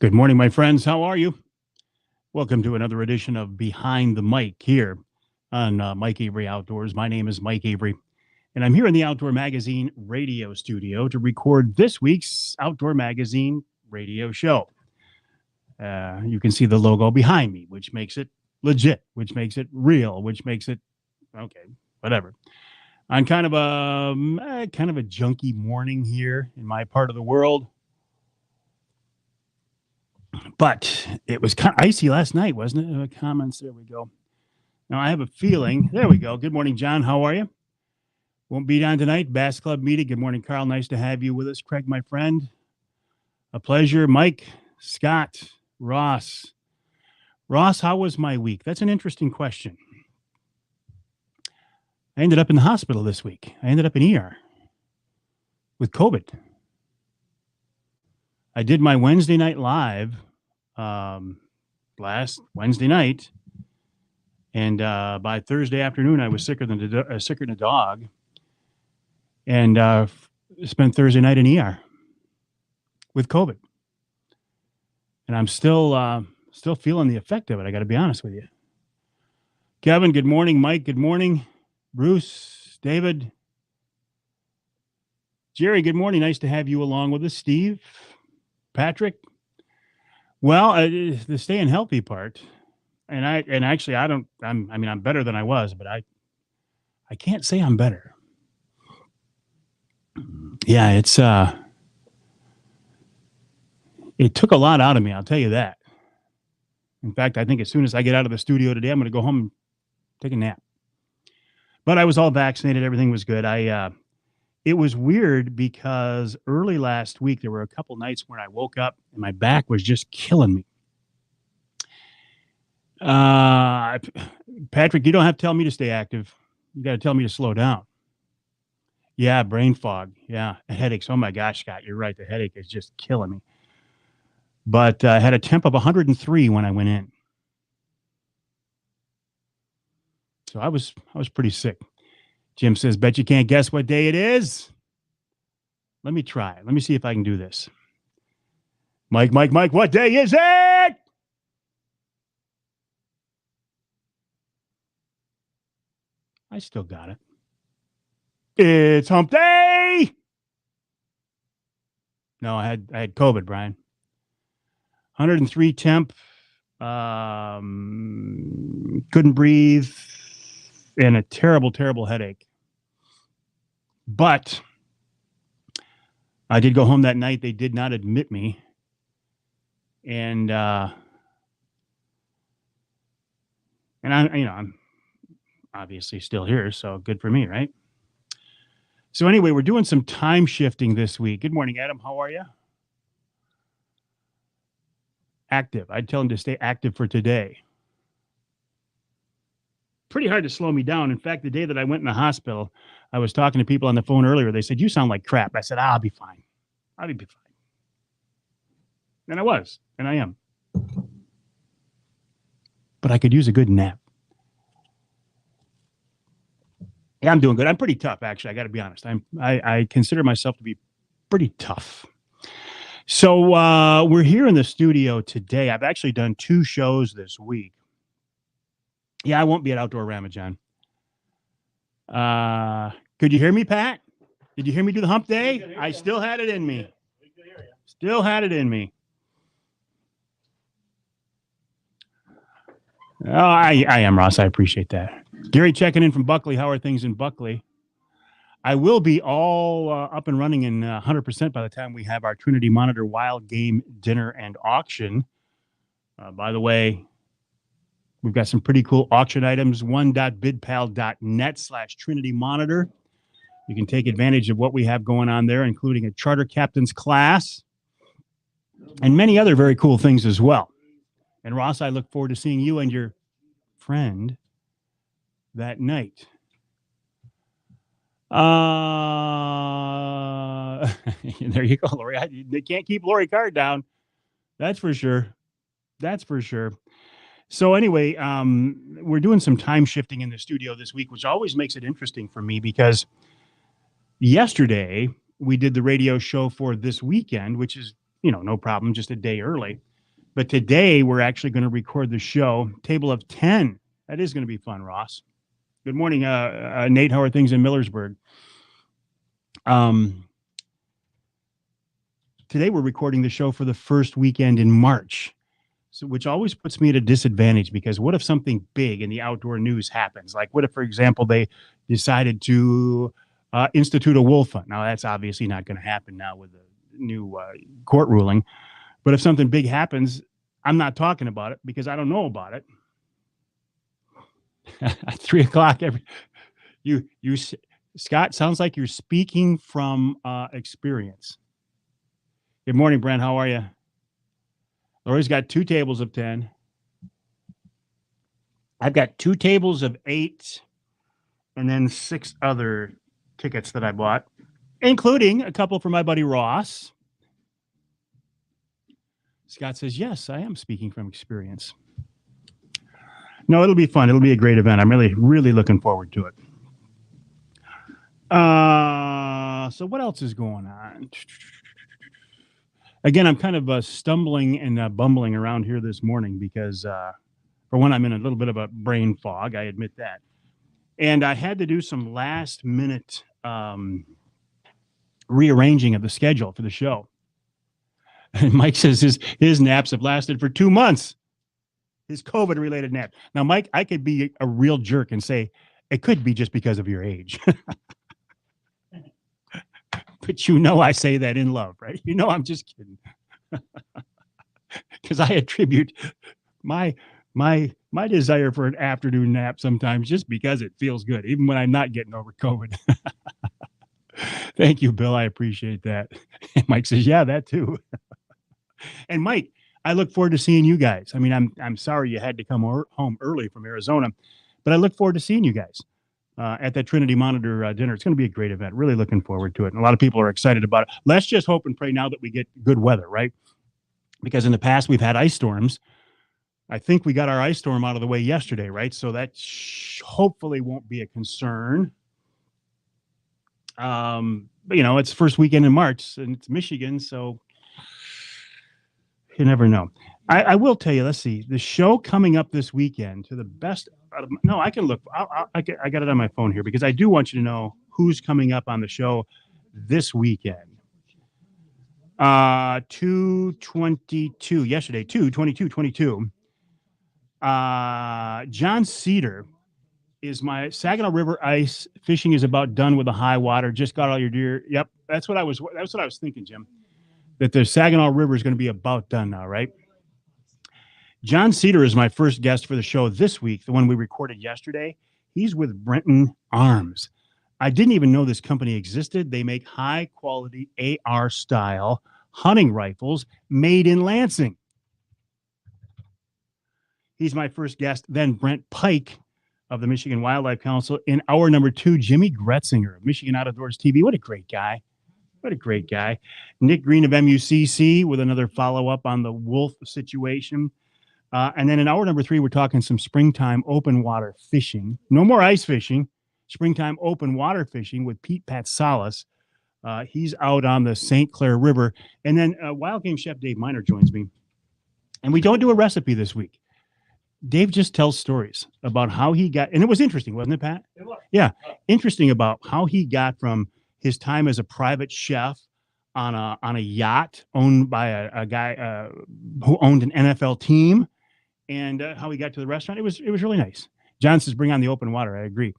Good morning, my friends. How are you? Welcome to another edition of Behind the Mic here on Mike Avery Outdoors. My name is Mike Avery, and I'm here in the Outdoor Magazine radio studio to record this week's Outdoor Magazine radio show. You can see the logo behind me, which makes it legit, which makes it real, which makes it okay, whatever. On kind of a junky morning here in my part of the world. But it was kind of icy last night, wasn't it? Comments. There we go. Now I have a feeling. There we go. Good morning, John. How are you? Won't be down tonight. Bass Club meeting. Good morning, Carl. Nice to have you with us. Craig, my friend. A pleasure. Mike, Scott, Ross. Ross, how was my week? That's an interesting question. I ended up in the hospital this week. I ended up in ER with COVID. I did my Wednesday night live last Wednesday night, and by Thursday afternoon, I was sicker than a dog, and spent Thursday night in ER with COVID, and I'm still feeling the effect of it. I got to be honest with you. Kevin, good morning. Mike, good morning. Bruce, David, Jerry, good morning. Nice to have you along with us. Steve. Patrick, well, the staying healthy part, and actually I'm better than I was, but I can't say I'm better. Yeah, it took a lot out of me. I'll tell you that. In fact, I think as soon as I get out of the studio today, I'm going to go home and take a nap. But I was all vaccinated. Everything was good. It was weird because early last week, there were a couple nights when I woke up and my back was just killing me. Patrick, you don't have to tell me to stay active. You got to tell me to slow down. Yeah, brain fog. Yeah, headaches. Oh my gosh, Scott, you're right. The headache is just killing me. But I had a temp of 103 when I went in. So I was pretty sick. Jim says, bet you can't guess what day it is. Let me try. Let me see if I can do this. Mike, what day is it? I still got it. It's hump day. No, I had COVID, Brian. 103 temp. Couldn't breathe. And a terrible, terrible headache. But I did go home that night. They did not admit me. And I'm obviously still here, so good for me, right? So anyway, we're doing some time shifting this week. Good morning, Adam. How are you? Active. I'd tell him to stay active for today. Pretty hard to slow me down. In fact, the day that I went in the hospital, I was talking to people on the phone earlier. They said, you sound like crap. I said, I'll be fine. I'll be fine. And I was, and I am. But I could use a good nap. Yeah, I'm doing good. I'm pretty tough, actually. I got to be honest. I consider myself to be pretty tough. So we're here in the studio today. I've actually done 2 shows this week. Yeah, I won't be at Outdoor Ramadan. Could you hear me, Pat? Did you hear me do the hump day? I still had it in me. Still had it in me. Oh, I am, Ross. I appreciate that. Gary checking in from Buckley. How are things in Buckley? I will be all up and running in 100% by the time we have our Trinity Monitor Wild Game Dinner and Auction. By the way, we've got some pretty cool auction items, one.bidpal.net/Trinity Monitor. You can take advantage of what we have going on there, including a charter captain's class and many other very cool things as well. And Ross, I look forward to seeing you and your friend that night. There you go, Lori. They can't keep Lori Card down. That's for sure. So anyway, we're doing some time shifting in the studio this week, which always makes it interesting for me because yesterday we did the radio show for this weekend, which is, no problem, just a day early. But today we're actually going to record the show, Table of 10. That is going to be fun, Ross. Good morning, Nate. How are things in Millersburg? Today we're recording the show for the first weekend in March, so which always puts me at a disadvantage because what if something big in the outdoor news happens? Like what if, for example, they decided to institute a wolf hunt? Now, that's obviously not going to happen now with the new court ruling. But if something big happens, I'm not talking about it because I don't know about it. At 3 o'clock, Scott, sounds like you're speaking from experience. Good morning, Brent. How are you? Lori's got 2 tables of 10. I've got 2 tables of 8 and then 6 other tickets that I bought, including a couple for my buddy Ross. Scott says, yes, I am speaking from experience. No, it'll be fun. It'll be a great event. I'm really, really looking forward to it. So what else is going on? Again, I'm kind of stumbling and bumbling around here this morning because, for one, I'm in a little bit of a brain fog. I admit that. And I had to do some last minute rearranging of the schedule for the show. And Mike says his naps have lasted for 2 months. His COVID-related nap. Now, Mike, I could be a real jerk and say it could be just because of your age. But I say that in love, right? I'm just kidding. Because I attribute my desire for an afternoon nap sometimes just because it feels good, even when I'm not getting over COVID. Thank you, Bill. I appreciate that. And Mike says, yeah, that too. And Mike, I look forward to seeing you guys. I mean, I'm sorry you had to come home early from Arizona, but I look forward to seeing you guys at that Trinity Monitor dinner. It's going to be a great event. Really looking forward to it. And a lot of people are excited about it. Let's just hope and pray now that we get good weather, right? Because in the past, we've had ice storms. I think we got our ice storm out of the way yesterday, right? So that hopefully won't be a concern. But, it's first weekend in March, and it's Michigan, so you never know. I will tell you, let's see, the show coming up this weekend to the best. I can look. I got it on my phone here because I do want you to know who's coming up on the show this weekend. 2/22, yesterday, 2/22/22. John Cedar is my Saginaw River ice fishing is about done with the high water. Just got all your deer. Yep, that's what I was thinking, Jim. That the Saginaw River is going to be about done now, right? John Cedar is my first guest for the show this week, the one we recorded yesterday. He's with Brenton Arms. I didn't even know this company existed. They make high-quality AR-style hunting rifles made in Lansing. He's my first guest. Then Brent Pike of the Michigan Wildlife Council. In hour number 2, Jimmy Gretzinger of Michigan Outdoors TV. What a great guy. What a great guy. Nick Green of MUCC with another follow-up on the wolf situation. And then in hour number 3, we're talking some springtime open water fishing. No more ice fishing. Springtime open water fishing with Pete Patsalis. He's out on the St. Clair River. And then Wild Game Chef Dave Miner joins me. And we don't do a recipe this week. Dave just tells stories about how he got, and it was interesting, wasn't it, Pat? It was. Yeah, interesting about how he got from his time as a private chef on a yacht owned by a guy who owned an NFL team, and how he got to the restaurant. It was really nice. John says, bring on the open water. I agree.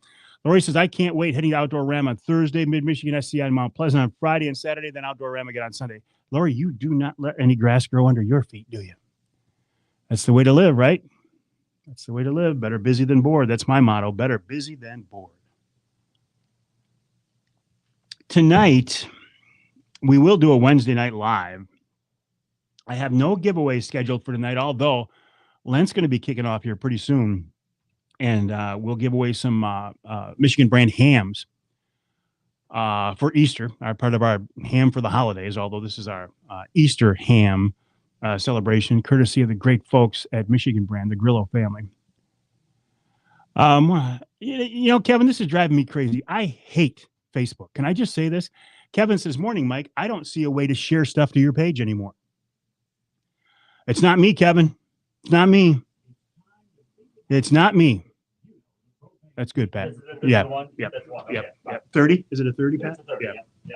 Lori says, I can't wait. Heading to Outdoor Ram on Thursday, Mid-Michigan SCI in Mount Pleasant on Friday and Saturday, then Outdoor Ram again on Sunday. Lori, you do not let any grass grow under your feet, do you? That's the way to live, right? That's the way to live. Better busy than bored. That's my motto. Better busy than bored. Tonight, we will do a Wednesday night live. I have no giveaways scheduled for tonight, although Lent's going to be kicking off here pretty soon. And we'll give away some Michigan brand hams for Easter, part of our ham for the holidays, although this is our Easter ham celebration, courtesy of the great folks at Michigan brand, the Grillo family. Kevin, this is driving me crazy. I hate Facebook. Can I just say this? Kevin says, morning, Mike. I don't see a way to share stuff to your page anymore. It's not me, Kevin. It's not me. It's not me. That's good, Pat. Yeah. Yep. Yep. 30? Is it a 30, Pat? Yeah.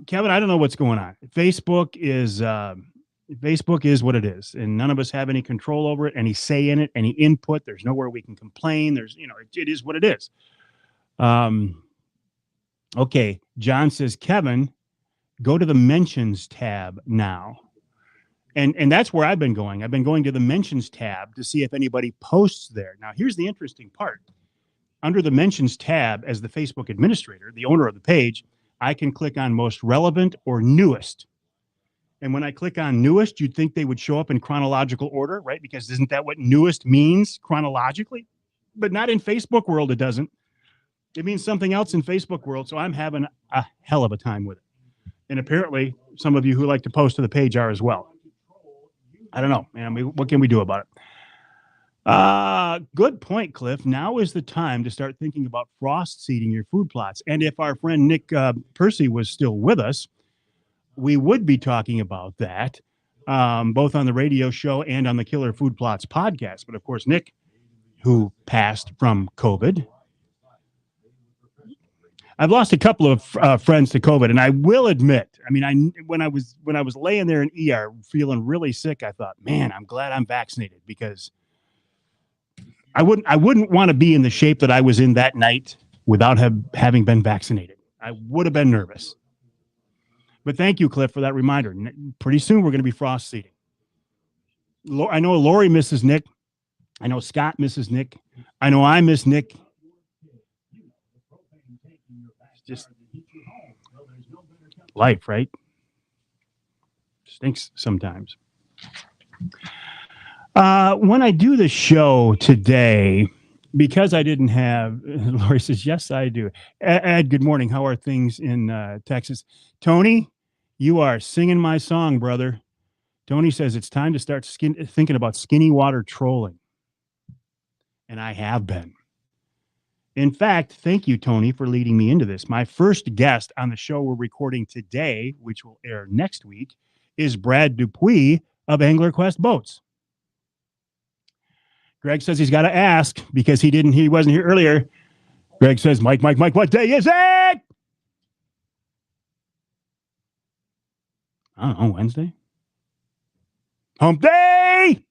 Kevin, I don't know what's going on. Facebook is what it is, and none of us have any control over it, any say in it, any input. There's nowhere we can complain. It is what it is. Okay. John says, Kevin, go to the mentions tab now. And that's where I've been going. I've been going to the mentions tab to see if anybody posts there. Now, here's the interesting part. Under the mentions tab, as the Facebook administrator, the owner of the page, I can click on most relevant or newest. And when I click on newest, you'd think they would show up in chronological order, right? Because isn't that what newest means chronologically? But not in Facebook world, it doesn't. It means something else in Facebook world. So I'm having a hell of a time with it. And apparently some of you who like to post to the page are as well. I don't know, man. What can we do about it? Good point, Cliff. Now is the time to start thinking about frost seeding your food plots. And if our friend Nick Percy was still with us, we would be talking about that, both on the radio show and on the Killer Food Plots podcast. But of course, Nick, who passed from COVID, I've lost a couple of friends to COVID, and I will admit, when I was laying there in ER feeling really sick, I thought, man, I'm glad I'm vaccinated, because I wouldn't want to be in the shape that I was in that night without having been vaccinated. I would have been nervous. But thank you, Cliff, for that reminder. Pretty soon we're going to be frost seeding. I know Lori misses Nick. I know Scott misses Nick. I know I miss Nick. Just life, right? Stinks sometimes. When I do the show today, because I didn't have, Lori says, yes, I do. Ed, good morning. How are things in Texas? Tony, you are singing my song, brother. Tony says it's time to start thinking about skinny water trolling. And I have been. In fact, thank you, Tony, for leading me into this. My first guest on the show we're recording today, which will air next week, is Brad Dupuis of Anglerquest Boats. Greg says he's got to ask because he wasn't here earlier. Greg says, Mike, what day is it? I don't know, Wednesday? Hump day!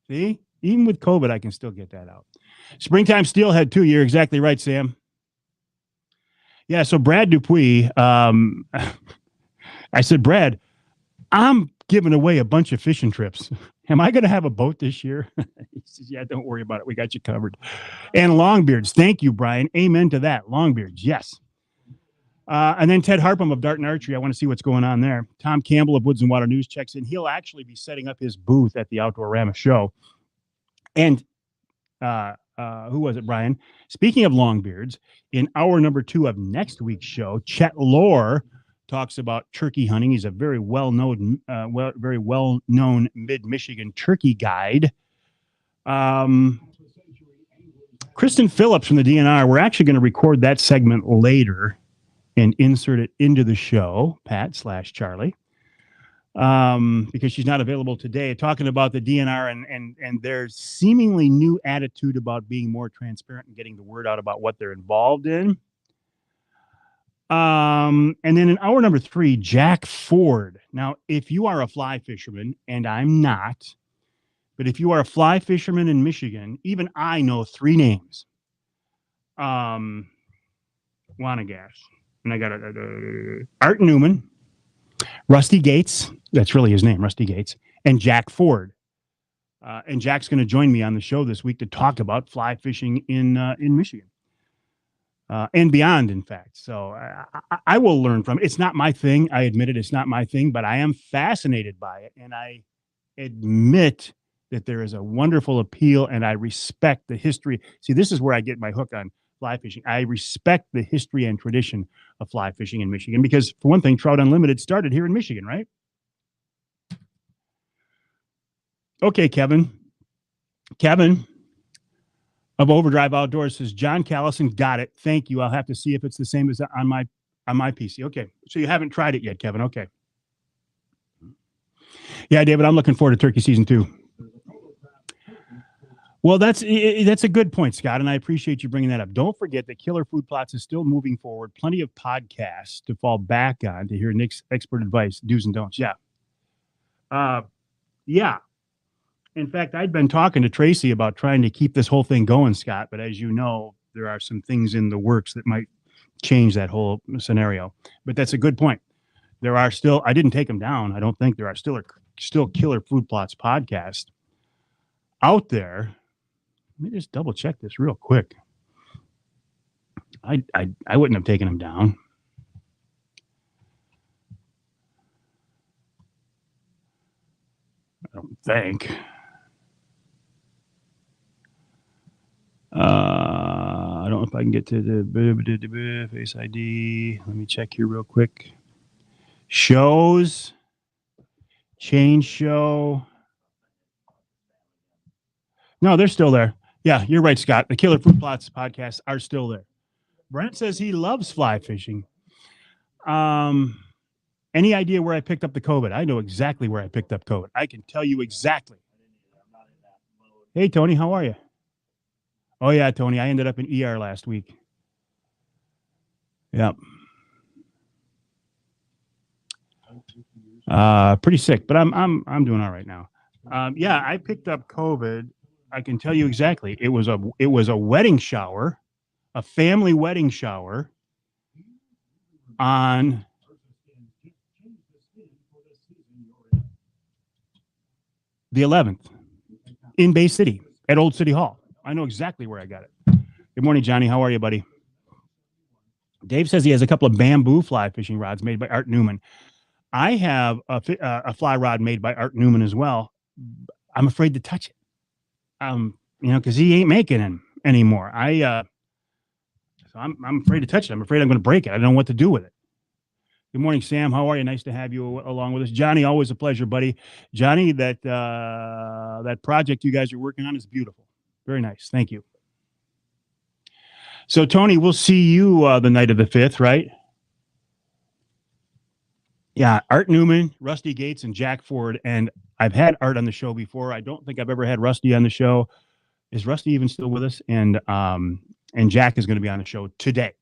See? Even with COVID, I can still get that out. Springtime Steelhead, too. You're exactly right, Sam. Yeah, so Brad Dupuis, I said, Brad, I'm giving away a bunch of fishing trips. Am I going to have a boat this year? He says, yeah, don't worry about it. We got you covered. And Longbeards. Thank you, Brian. Amen to that. Longbeards, yes. And then Ted Harpham of Dart and Archery. I want to see what's going on there. Tom Campbell of Woods and Water News checks in. He'll actually be setting up his booth at the Outdoorama show. And who was it, Brian? Speaking of Longbeards, in hour number 2 of next week's show, Chet Lohr talks about turkey hunting. He's a very well-known mid-Michigan turkey guide. Kristen Phillips from the DNR. We're actually going to record that segment later and insert it into the show, Pat/Charlie, because she's not available today, talking about the DNR and their seemingly new attitude about being more transparent and getting the word out about what they're involved in. And then in hour number 3, Jack Ford. Now, if you are a fly fisherman, and I'm not, but if you are a fly fisherman in Michigan, even I know 3 names. Wanagash. And I got Art Newman, Rusty Gates. That's really his name, Rusty Gates, and Jack Ford. And Jack's going to join me on the show this week to talk about fly fishing in Michigan. And beyond, in fact. So I will learn from it. It's not my thing. I admit it. It's not my thing, but I am fascinated by it. And I admit that there is a wonderful appeal, and I respect the history. See, this is where I get my hook on fly fishing. I respect the history and tradition of fly fishing in Michigan because, for one thing, Trout Unlimited started here in Michigan, right? Okay, Kevin of Overdrive Outdoors says, John Callison, got it. Thank you. I'll have to see if it's the same as on my PC. Okay. So you haven't tried it yet, Kevin. Okay. Yeah, David, I'm looking forward to turkey season 2. Well, that's a good point, Scott, and I appreciate you bringing that up. Don't forget that Killer Food Plots is still moving forward. Plenty of podcasts to fall back on to hear Nick's expert advice, do's and don'ts. Yeah. Yeah. In fact, I'd been talking to Tracy about trying to keep this whole thing going, Scott, but as you know, there are some things in the works that might change that whole scenario. But that's a good point. There are still, I didn't take them down. I don't think there are still Killer Food Plots podcast out there. Let me just double check this real quick. I wouldn't have taken them down. I don't think. I don't know if I can get to the Face ID. Let me check here real quick. Shows. Change show. No, they're still there. Yeah, you're right, Scott. The Killer Food Plots podcasts are still there. Brent says he loves fly fishing. Any idea where I picked up the COVID? I know exactly where I picked up COVID. I can tell you exactly. Hey, Tony, how are you? Oh, yeah, Tony, I ended up in ER last week. Yep. Pretty sick, but I'm doing all right now. Yeah, I picked up COVID. I can tell you exactly. It was a wedding shower, a family wedding shower on the 11th in Bay City at Old City Hall. I know exactly where I got it. Good morning, Johnny. How are you, buddy? Dave says he has a couple of bamboo fly fishing rods made by Art Newman. I have a fly rod made by Art Newman as well. I'm afraid to touch it. Because he ain't making them anymore. So I'm afraid to touch it. I'm afraid I'm going to break it. I don't know what to do with it. Good morning, Sam. How are you? Nice to have you along with us. Johnny, always a pleasure, buddy. Johnny, that project you guys are working on is beautiful. Very nice. Thank you. So, Tony, we'll see you the night of the 5th, right? Yeah, Art Newman, Rusty Gates, and Jack Ford. And I've had Art on the show before. I don't think I've ever had Rusty on the show. Is Rusty even still with us? And Jack is going to be on the show today.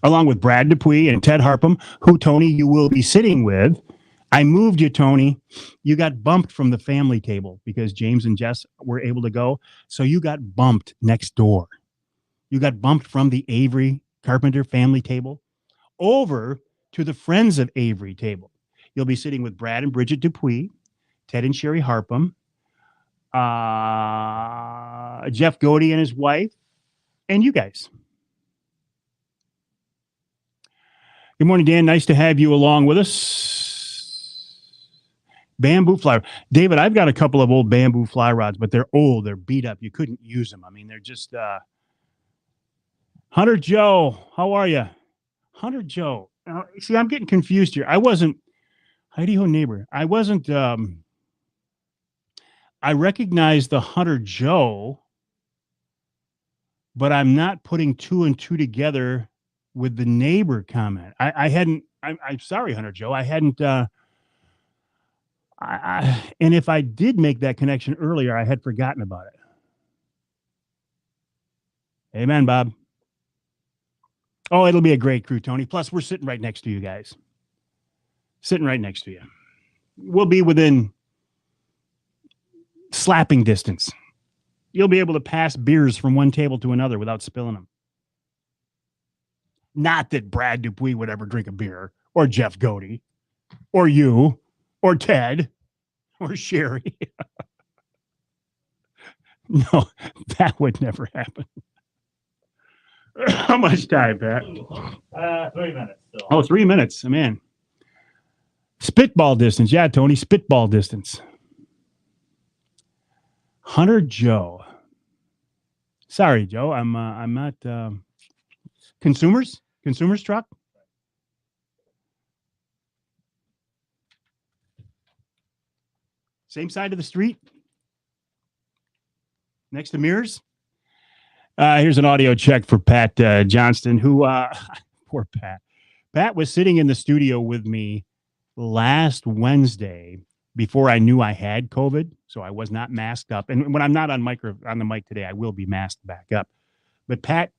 Along with Brad Dupuis and Ted Harpham, who, Tony, you will be sitting with. I moved you, Tony. You got bumped from the family table because James and Jess were able to go. So you got bumped next door. You got bumped from the Avery Carpenter family table over to the Friends of Avery table. You'll be sitting with Brad and Bridget Dupuis, Ted and Sherry Harpham, Jeff Godey and his wife, and you guys. Good morning, Dan. Nice to have you along with us. Bamboo fly. David, I've got a couple of old bamboo fly rods, but they're old. They're beat up. You couldn't use them. I mean, they're just... Hunter Joe, how are you? Hunter Joe. See, I'm getting confused here. I wasn't... Heidi Ho neighbor. I wasn't... I recognize the Hunter Joe, but I'm not putting 2 and 2 together with the neighbor comment. I hadn't... I'm sorry, Hunter Joe. I hadn't... and if I did make that connection earlier, I had forgotten about it. Amen, Bob. Oh, it'll be a great crew, Tony. Plus, we're sitting right next to you guys. Sitting right next to you. We'll be within slapping distance. You'll be able to pass beers from one table to another without spilling them. Not that Brad Dupuis would ever drink a beer, or Jeff Godey, or you, or Ted, or Sherry. No, that would never happen. How much time, Pat? 3 minutes still. Oh, 3 minutes. Man. Spitball distance. Yeah, Tony, spitball distance. Hunter Joe. Sorry, Joe. I'm not consumers truck. Same side of the street. Next to Mirrors. Here's an audio check for Pat Johnston, who poor Pat. Pat was sitting in the studio with me last Wednesday before I knew I had COVID, so I was not masked up. And when I'm not on the mic today, I will be masked back up. But Pat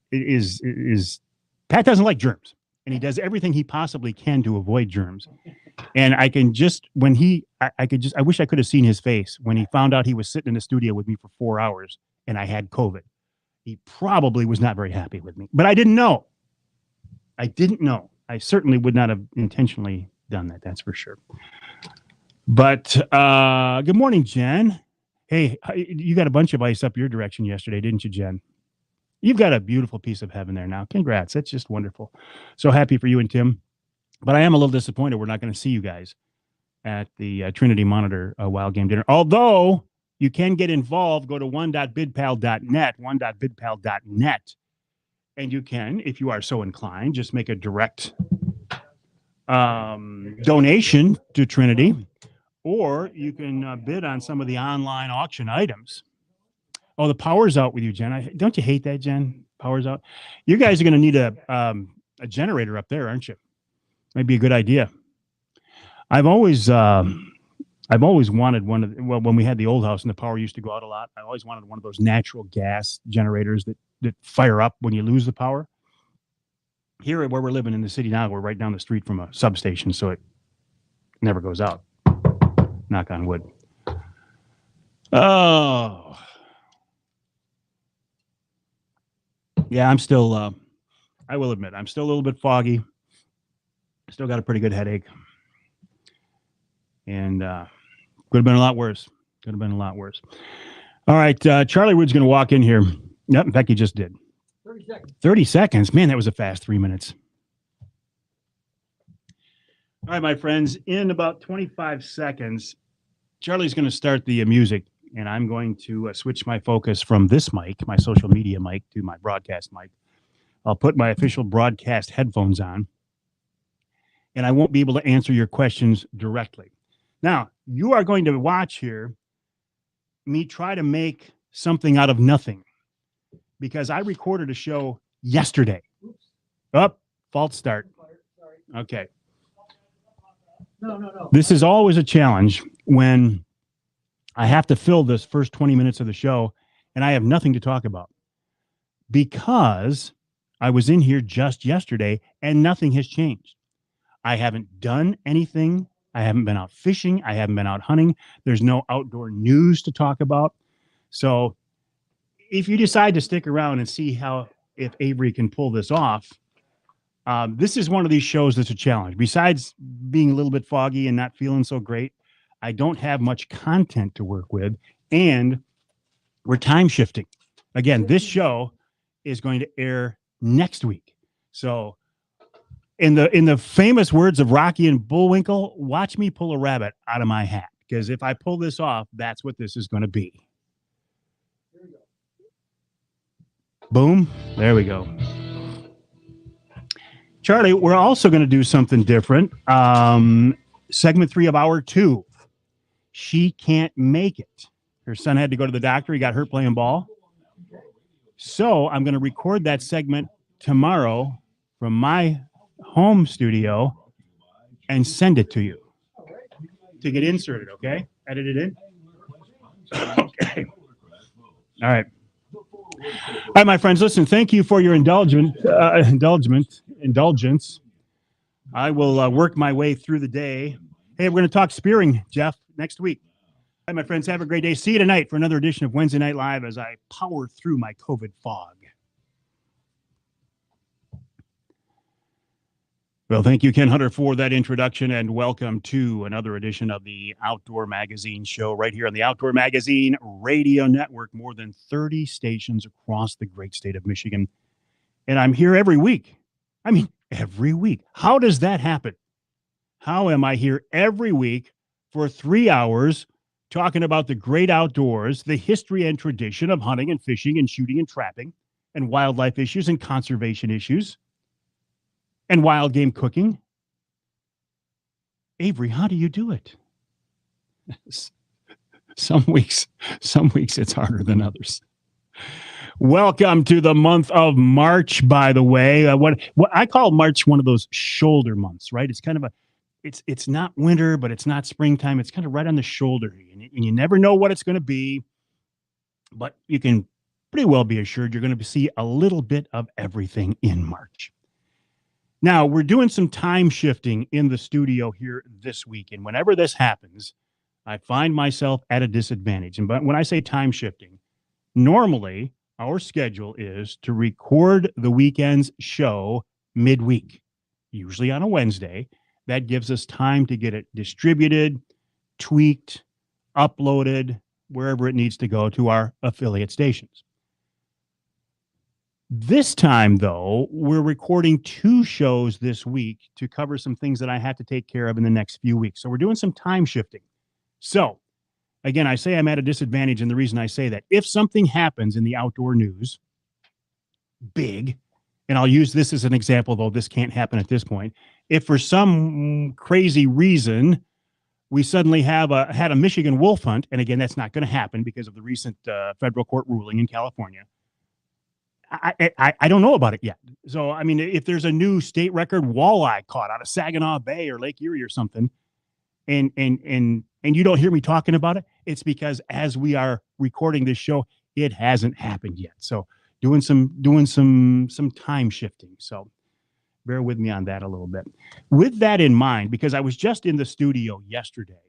Pat doesn't like germs, and he does everything he possibly can to avoid germs. And I can just I wish I could have seen his face when he found out he was sitting in the studio with me for 4 hours and I had COVID. He probably was not very happy with me, but I didn't know. I certainly would not have intentionally done that. That's for sure. But good morning, Jen. Hey, you got a bunch of ice up your direction yesterday, didn't you, Jen? You've got a beautiful piece of heaven there now. Congrats. That's just wonderful. So happy for you and Tim. But I am a little disappointed we're not going to see you guys at the Trinity Monitor Wild Game Dinner. Although you can get involved, go to one.bidpal.net, and you can, if you are so inclined, just make a direct donation to Trinity, or you can bid on some of the online auction items. Oh, the power's out with you, Jen. Don't you hate that, Jen? Power's out. You guys are going to need a generator up there, aren't you? Might be a good idea. I've always wanted when we had the old house and the power used to go out a lot, I always wanted one of those natural gas generators that fire up when you lose the power. Here where we're living in the city now, we're right down the street from a substation, so it never goes out. Knock on wood. Oh. Yeah, I'm still, I will admit, I'm still a little bit foggy. Still got a pretty good headache. And could have been a lot worse. All right, Charlie Wood's going to walk in here. Yep, in fact, he just did. 30 seconds. 30 seconds. Man, that was a fast 3 minutes. All right, my friends, in about 25 seconds, Charlie's going to start the music, and I'm going to switch my focus from this mic, my social media mic, to my broadcast mic. I'll put my official broadcast headphones on, and I won't be able to answer your questions directly. Now, you are going to watch here me try to make something out of nothing, because I recorded a show yesterday. False start. Okay. No. This is always a challenge when I have to fill this first 20 minutes of the show and I have nothing to talk about, because I was in here just yesterday and nothing has changed. I haven't done anything. I haven't been out fishing. I haven't been out hunting. There's no outdoor news to talk about. So if you decide to stick around and see if Avery can pull this off, this is one of these shows that's a challenge. Besides being a little bit foggy and not feeling so great, I don't have much content to work with, and we're time shifting. Again, this show is going to air next week. So in the famous words of Rocky and Bullwinkle, watch me pull a rabbit out of my hat, because if I pull this off, that's what this is going to be. Boom. There we go. Charlie, we're also going to do something different. Segment 3 of hour 2. She can't make it. Her son had to go to the doctor. He got hurt playing ball. So I'm going to record that segment tomorrow from my home studio and send it to you to get inserted, okay? Edit it in. Okay. All right. All right, my friends, listen, thank you for your indulgence. I will work my way through the day. Hey, we're going to talk spearing, Jeff, next week. All right, my friends, have a great day. See you tonight for another edition of Wednesday Night Live as I power through my COVID fog. Well, thank you, Ken Hunter, for that introduction, and welcome to another edition of the Outdoor Magazine show right here on the Outdoor Magazine Radio Network. More than 30 stations across the great state of Michigan. And I'm here every week. I mean, every week. How does that happen? How am I here every week for 3 hours talking about the great outdoors, the history and tradition of hunting and fishing and shooting and trapping, and wildlife issues and conservation issues, and wild game cooking? Avery, how do you do it? Some weeks it's harder than others. Welcome to the month of March, by the way. What I call March one of those shoulder months, right? It's kind of it's not winter, but it's not springtime. It's kind of right on the shoulder, and you never know what it's going to be, but you can pretty well be assured you're going to see a little bit of everything in March. Now, we're doing some time shifting in the studio here this week, and whenever this happens, I find myself at a disadvantage. And but when I say time shifting, normally our schedule is to record the weekend's show midweek, usually on a Wednesday. That gives us time to get it distributed, tweaked, uploaded, wherever it needs to go to our affiliate stations. This time, though, we're recording 2 shows this week to cover some things that I have to take care of in the next few weeks. So we're doing some time shifting. So, again, I say I'm at a disadvantage, and the reason I say that, if something happens in the outdoor news, big, and I'll use this as an example, though this can't happen at this point, if for some crazy reason we suddenly had a Michigan wolf hunt, and again, that's not going to happen because of the recent federal court ruling in California, I don't know about it yet. So, I mean, if there's a new state record walleye caught out of Saginaw Bay or Lake Erie or something, and you don't hear me talking about it, it's because as we are recording this show, it hasn't happened yet. So, doing some time shifting. So, bear with me on that a little bit. With that in mind, because I was just in the studio yesterday,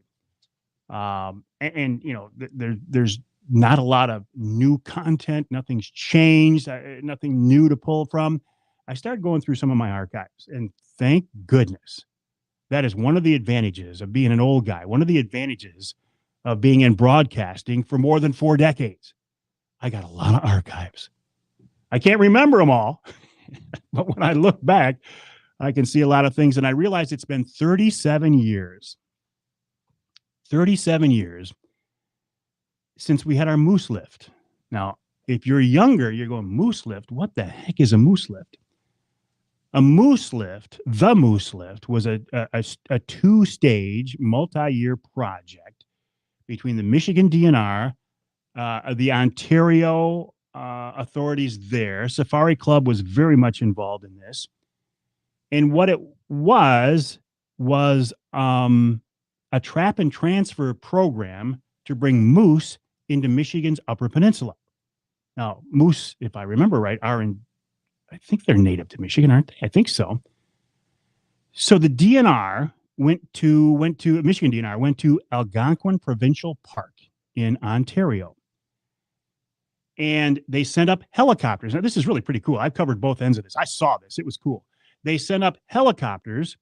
and you know, there's not a lot of new content. Nothing's changed. Nothing new to pull from. I started going through some of my archives, and thank goodness. That is one of the advantages of being an old guy. One of the advantages of being in broadcasting for more than 4 decades. I got a lot of archives. I can't remember them all, but when I look back, I can see a lot of things, and I realize it's been 37 years. 37 years since we had our moose lift. Now, if you're younger, you're going, moose lift? What the heck is a moose lift? The moose lift was a 2-stage, multi-year project between the Michigan DNR, the Ontario authorities there. Safari Club was very much involved in this. And what it was a trap and transfer program to bring moose into Michigan's Upper Peninsula. Now, moose, if I remember right, I think they're native to Michigan, aren't they? I think so. So the DNR Michigan DNR went to Algonquin Provincial Park in Ontario. And they sent up helicopters. Now, this is really pretty cool. I've covered both ends of this. I saw this. It was cool. They sent up helicopters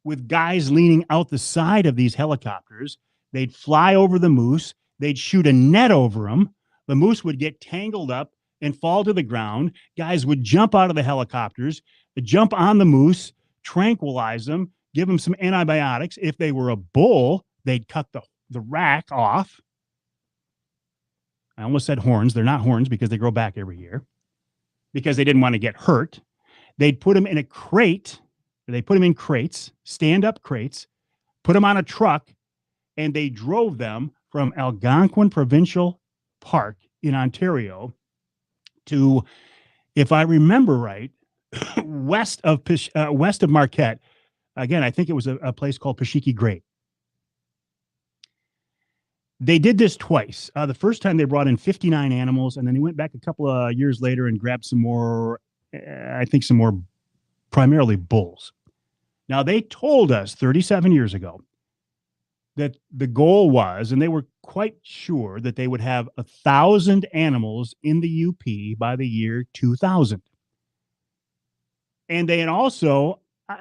with guys leaning out the side of these helicopters. They'd fly over the moose. They'd shoot a net over them. The moose would get tangled up and fall to the ground. Guys would jump out of the helicopters, jump on the moose, tranquilize them, give them some antibiotics. If they were a bull, they'd cut the rack off. I almost said horns. They're not horns because they grow back every year, because they didn't want to get hurt. They'd put them in a crate. They put them in crates, stand-up crates, put them on a truck, and they drove them from Algonquin Provincial Park in Ontario to, if I remember right, west of Marquette. Again, I think it was a place called Pashiki Great. They did this twice. The first time they brought in 59 animals, and then they went back a couple of years later and grabbed some more, some more primarily bulls. Now, they told us 37 years ago that the goal was, and they were quite sure that they would have 1,000 animals in the UP by the year 2000. And they had also,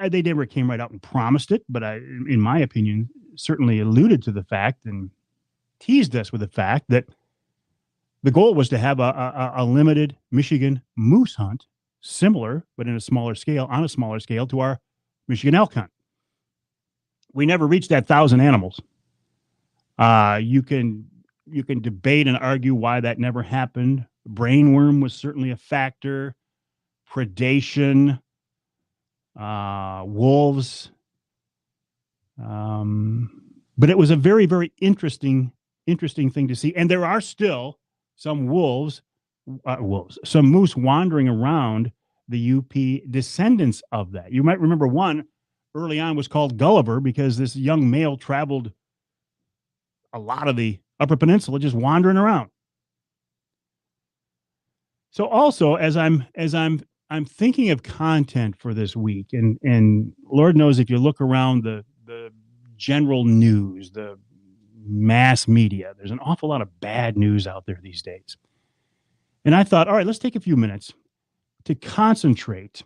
they never came right out and promised it, but in my opinion, certainly alluded to the fact and teased us with the fact that the goal was to have a limited Michigan moose hunt, similar, but on a smaller scale to our Michigan elk hunt. We never reached that 1,000 animals. You can debate and argue why that never happened. Brainworm was certainly a factor. Predation, wolves. But it was a very, very interesting thing to see. And there are still some some moose wandering around the UP, descendants of that. You might remember one early on was called Gulliver because this young male traveled a lot of the Upper Peninsula just wandering around. So also as I'm thinking of content for this week, and Lord knows if you look around the general news, the mass media, there's an awful lot of bad news out there these days. And I thought, all right, let's take a few minutes to concentrate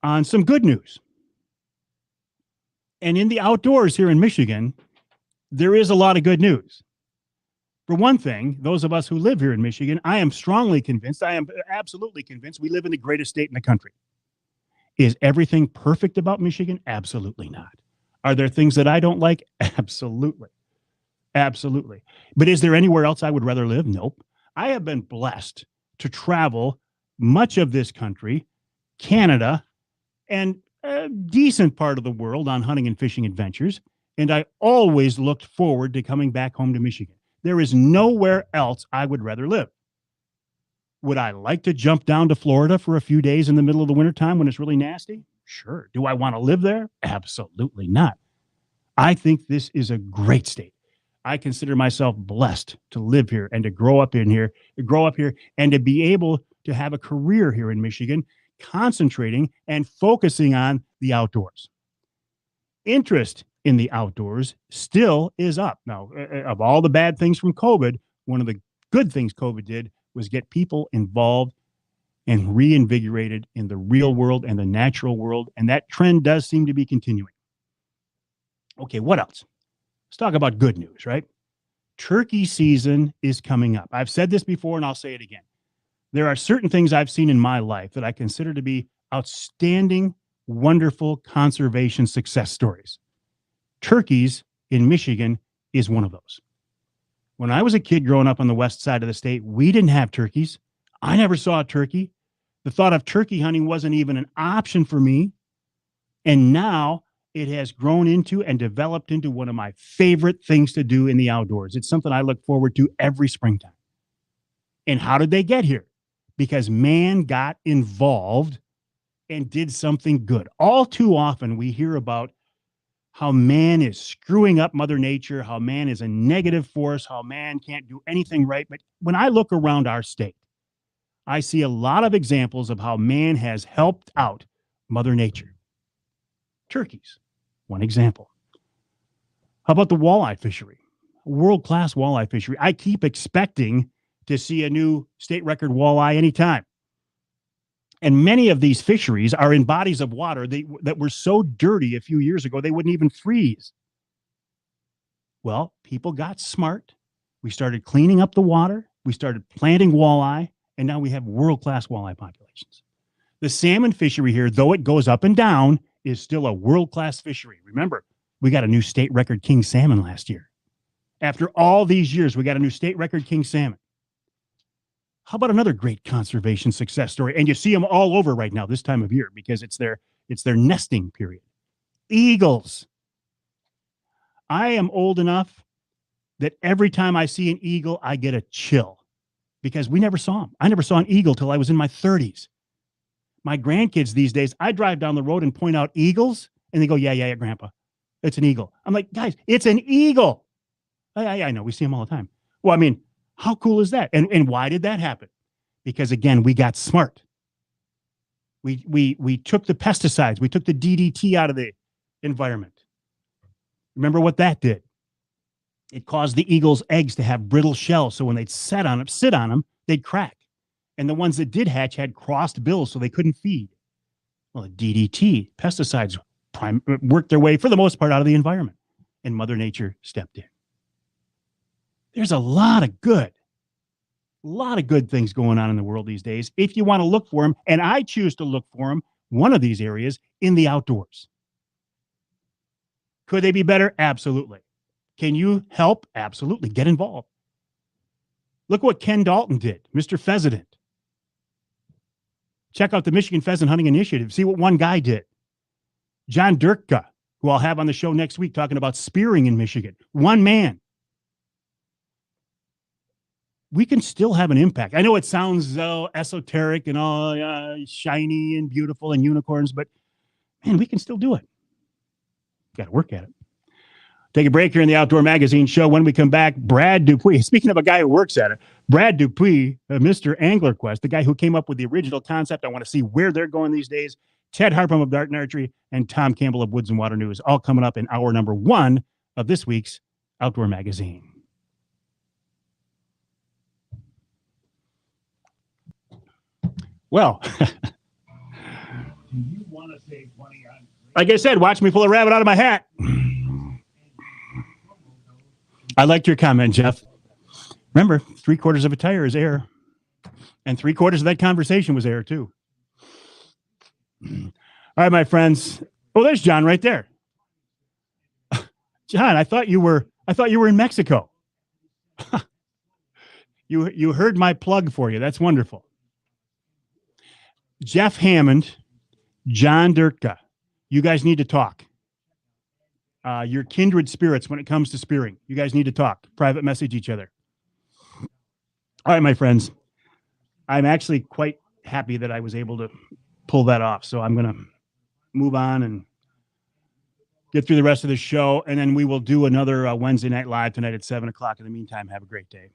on some good news. And in the outdoors here in Michigan, there is a lot of good news. For one thing, those of us who live here in Michigan, I am strongly convinced, I am absolutely convinced we live in the greatest state in the country. Is everything perfect about Michigan? Absolutely not. Are there things that I don't like? Absolutely. Absolutely. But is there anywhere else I would rather live? Nope. I have been blessed to travel much of this country, Canada, and a decent part of the world on hunting and fishing adventures. And I always looked forward to coming back home to Michigan. There is nowhere else I would rather live. Would I like to jump down to Florida for a few days in the middle of the wintertime when it's really nasty? Sure. Do I want to live there? Absolutely not. I think this is a great state. I consider myself blessed to live here and to grow up here, and to be able to have a career here in Michigan, concentrating and focusing on the outdoors. Interest in the outdoors still is up. Now, of all the bad things from COVID, one of the good things COVID did was get people involved and reinvigorated in the real world and the natural world. And that trend does seem to be continuing. Okay, what else? Let's talk about good news, right? Turkey season is coming up. I've said this before and I'll say it again. There are certain things I've seen in my life that I consider to be outstanding, wonderful conservation success stories. Turkeys in Michigan is one of those. When I was a kid growing up on the west side of the state, we didn't have turkeys. I never saw a turkey. The thought of turkey hunting wasn't even an option for me. And now it has grown into and developed into one of my favorite things to do in the outdoors. It's something I look forward to every springtime. And how did they get here? Because man got involved and did something good. All too often we hear about how man is screwing up Mother Nature, how man is a negative force, how man can't do anything right. But when I look around our state, I see a lot of examples of how man has helped out Mother Nature. Turkeys, one example. How about the walleye fishery? World-class walleye fishery. I keep expecting to see a new state record walleye anytime. And many of these fisheries are in bodies of water that were so dirty a few years ago, they wouldn't even freeze. Well, people got smart. We started cleaning up the water. We started planting walleye, and now we have world-class walleye populations. The salmon fishery here, though it goes up and down, is still a world-class fishery. Remember, we got a new state record king salmon last year. After all these years, we got a new state record king salmon. How about another great conservation success story? And you see them all over right now this time of year because it's their nesting period. Eagles. I am old enough that every time I see an eagle, I get a chill because we never saw them. I never saw an eagle till I was in my 30s. My grandkids these days, I drive down the road and point out eagles, and they go, yeah, Grandpa. It's an eagle. I'm like, guys, it's an eagle. I know. We see them all the time. Well, I mean, how cool is that? And why did that happen? Because, again, we got smart. We took the pesticides. We took the DDT out of the environment. Remember what that did? It caused the eagle's eggs to have brittle shells. So when they'd sit on them, they'd crack. And the ones that did hatch had crossed bills, so they couldn't feed. Well, the DDT, pesticides, worked their way, for the most part, out of the environment. And Mother Nature stepped in. There's a lot of good things going on in the world these days if you want to look for them. And I choose to look for them, one of these areas, in the outdoors. Could they be better? Absolutely. Can you help? Absolutely. Get involved. Look what Ken Dalton did, Mr. Pheasant. Check out the Michigan Pheasant Hunting Initiative. See what one guy did. John Durka, who I'll have on the show next week talking about spearing in Michigan. One man. We can still have an impact. I know it sounds esoteric and all shiny and beautiful and unicorns, but man, we can still do it. Got to work at it. Take a break here in the Outdoor Magazine show. When we come back, Brad Dupuis, speaking of a guy who works at it, Brad Dupuis, Mr. Anglerquest, the guy who came up with the original concept. I want to see where they're going these days. Ted Harpum of Dart and Archery and Tom Campbell of Woods and Water News, all coming up in hour number 1 of this week's Outdoor Magazine. Well, You want to save money on like I said, watch me pull a rabbit out of my hat. I liked your comment, Jeff. Remember, 3/4 of a tire is air. And 3/4 of that conversation was air, too. All right, my friends. Oh, there's John right there. John, I thought you were in Mexico. You heard my plug for you. That's wonderful. Jeff Hammond, John Dirtka, you guys need to talk. You're kindred spirits when it comes to spearing. You guys need to talk. Private message each other. All right, my friends. I'm actually quite happy that I was able to pull that off. So I'm going to move on and get through the rest of the show. And then we will do another Wednesday Night Live tonight at 7 o'clock. In the meantime, have a great day.